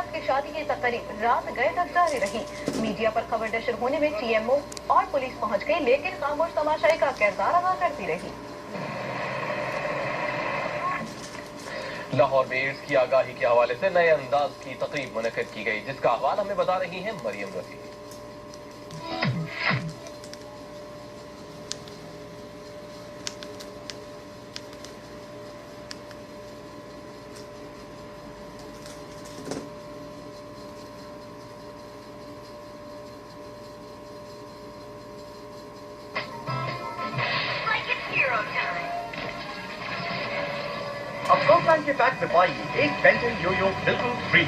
अब्बास की शादी की तकरीब रात गए तक जारी रही। मीडिया पर खबर नशर होने में टीएमओ और पुलिस पहुंच गई, लेकिन खामोश तमाशाई का किरदार अदा करती रही। लाहौर में एड्स की आगाही के हवाले से नए अंदाज की तकरीब मुनक्किद की गई, जिसका अहवाल हमें बता रही हैं मरियम रफी। अब प्रोग्राम के पैक में पाइए एक बेंटन योयो बिल्कुल फ्री।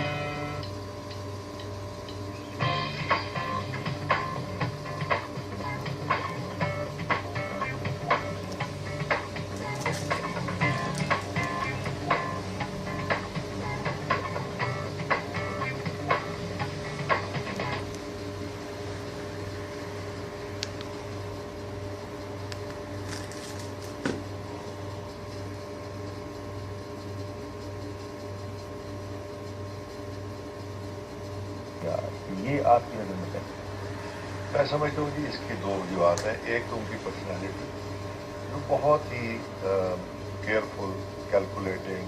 ये आपकी नजर में कैसे? मैं समझता हूँ जी इसकी दो वजूहत हैं। एक तो उनकी पर्सनैलिटी जो बहुत ही केयरफुल, कैलकुलेटिंग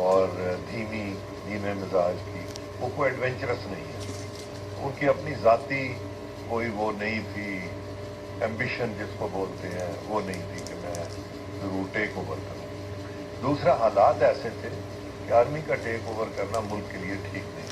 और धीमे मिजाज की, वो कोई एडवेंचरस नहीं है। उनकी अपनी ज़ाती कोई वो नहीं थी, एम्बिशन जिसको बोलते हैं वो नहीं थी कि मैं जरूर टेक ओवर करूँ। दूसरा, हालात ऐसे थे कि आर्मी का टेक ओवर करना मुल्क के लिए ठीक नहीं।